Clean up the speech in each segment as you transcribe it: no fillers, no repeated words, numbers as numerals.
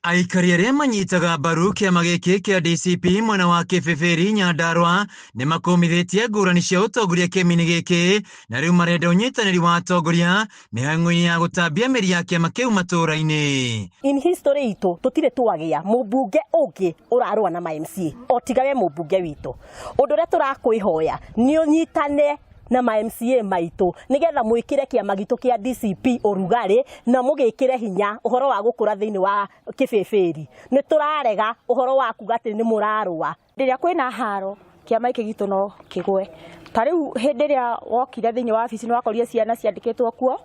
Aikari arĩa manyitaga mbaru kĩama gĩkĩ kĩa DCP mwena wa Kĩbĩbĩri Nyandarua nĩ makumithĩtie ngũrani cia ũtongoria kĩama-inĩ gĩkĩ na rĩu marenda ũnyitanĩri wa atongoria mĩhang'o-inĩ ya gũtambia mĩri ya kĩama kĩu matũũra-inĩ. In history itũ tũtirĩ twagĩa mũmbunge ũngĩ ũrarũa na MCA o tiga we mũmbunge witũ. Ũndũ ũrĩa tũrakwĩhoya nĩ ũnyitane na MCA maitũ nigetha mwĩkĩre kĩama gitũ kĩa DCP ũrugarĩ na mũgĩkĩre hinya ũhoro wa gũkũra thĩinĩ wa Kĩbĩbĩri. Nĩ tũrarega ũhoro wa kuga atĩ nĩ mũrarũa. Rĩrĩa kwĩna haro kĩama gĩkĩ gitũ no kĩgwe. Ta rĩu hĩndĩ ĩrĩa wokire thĩinĩ wa wabici nĩ wakorire ciana ciandĩkĩtwo kuo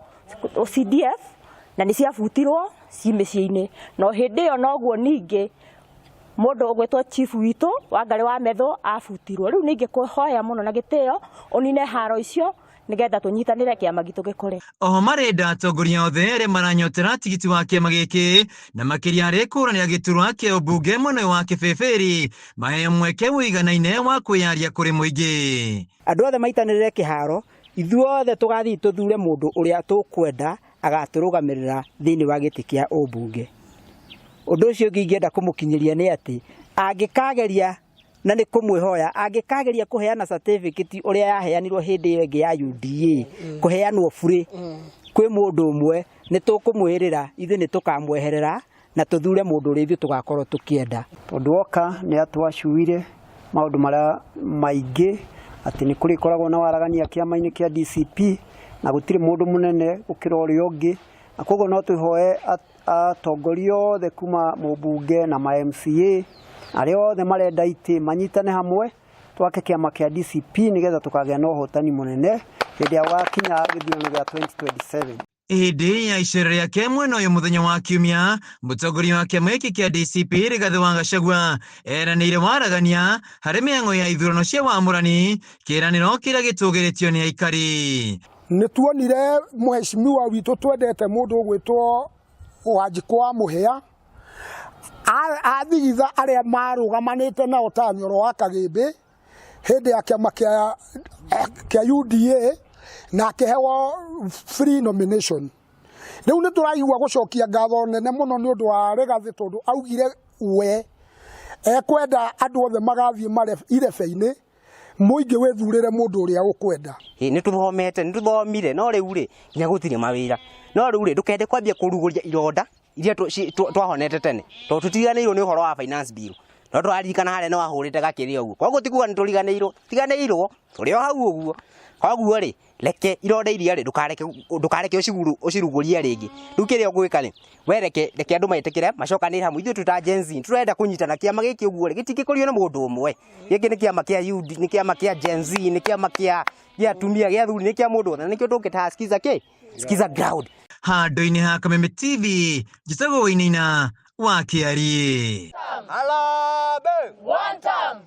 CDF na nĩ ciabutirwo ci mĩciĩ-inĩ. No hĩndĩ ĩyo noguo ningĩ mũndũ ũgwĩtwo chief witũ Wangari wa Metho abutirwo. Rĩu ningĩ kũhoya mũno na gĩtĩo ũnine haro icio nigetha tũnyitanĩre kĩama gitũ gĩkũre. Oho marenda atongoria othe arĩa maranyotera tigiti wa kĩama gĩkĩ na makĩria arĩ kũranĩra gĩturwa kĩa ũmbunge mwena wa Kĩbĩbĩri maheo mweke mũiganaine wa kwĩyaria kũrĩ mũingĩ. Andũ othe maitanĩrĩre kĩharo, ithuothe tũgathiĩ tũthure mũndũ ũrĩa tũkwenda agatũrũgamĩrĩra thĩinĩ wa gĩtĩ kĩa ũmbunge. Ũndũ ũcio ũngĩ ingĩenda kũmũkinyĩria nĩ atĩ angĩkageria na nĩ kũmwĩhoya angĩkageria kũheana certificate ũrĩa yaheanirwo hĩndĩ ĩyo ĩngĩ ya UDA kũheanwo bure kwĩ mũndũ ũmwe nĩ tũkũmwĩrĩra ithuĩ nĩ tũkamweherera na tũthure mũndũ ũrĩa ithuĩ tũgakorwo tũkĩenda. Tondũ oka nĩ atwacuire maũndũ marĩa maingĩ atĩ nĩ kũrĩkoragwo na waragania kĩama-inĩ kĩa DCP na gũtirĩ mũndũ mũnene gũkĩra ũrĩa ũngĩ. Na koguo no twĩhoe atongoria othe kuma mũmbunge na MCA arĩa othe marenda itĩ manyitane hamwe twake kĩama kĩa DCP nigetha tũkagĩa na ũhotani mũnene hĩndĩ ya wakinya gĩthurano gĩa 2027. Hĩndĩ ya icera rĩake mwena ũyũ mũthenya wa Kiumia, mũtongoria wa kĩama gĩkĩ kĩa DCP Rigathĩ wa Gachagua eranĩire waragania harĩ mĩhang'o ya ithurano cia wamũrani, kĩĩranĩro kĩrĩa gĩtũgĩrĩtio nĩ aikari. Nĩ tuonire mũheshimiwa witũ twendete mũndũ ũgwĩtwo Wanjikũ wa Mũhĩa athigitha arĩa marũgamanĩte nao ta Nyoro wa Kagĩmbĩ hĩndĩ ya kĩama kĩa UDA na akĩheo free nomination. Rĩu nĩ tũraigua gũcokia ngatho nene mũno nĩ ũndũ wa Rigathĩ tondũ augire we ekwenda andũ othe magathiĩ irebe-inĩ mũingĩ wĩthurĩre mũndũ ũrĩa ũkwenda. Nĩ tũthomete nĩ tũthomire no rĩu rĩ nginya gũtirĩ mawĩra. No rĩu rĩ ndũkende kwambia kũrugũria ironda iria twahonete tene. Tondũ tũtiganĩirwo nĩ ũhoro wa finance bill. No tũraririkana harĩa no wahũrĩte gakĩrĩ ũguo. Koguo tikuga nĩ tũriganĩirwo tũrĩ o hau ũguo. Koguo rĩ reke ironda iria rĩ ndũkareke ũcirugũrie rĩngĩ. Rĩu kĩrĩa ũgwĩka rĩ wereke andũ maĩtĩkĩre macokanĩrĩre hamwe ithuĩ twĩta Gen Z tũrenda kũnyitana kĩama gĩkĩ ũguo rĩ gĩtingĩkũrio nĩ mũndũ ũmwe. Gĩkĩ nĩ kĩama kĩa UD nĩ kĩama kĩa Gen Z nĩ kĩama kĩa atumia gĩa athuri nĩ kĩa mũndũ othe nĩkĩo tũngĩtaha skiza ground. Handũ-inĩ ha Kameme TV njĩtagwo Wainaina wa Kĩarie. Harambee! One time!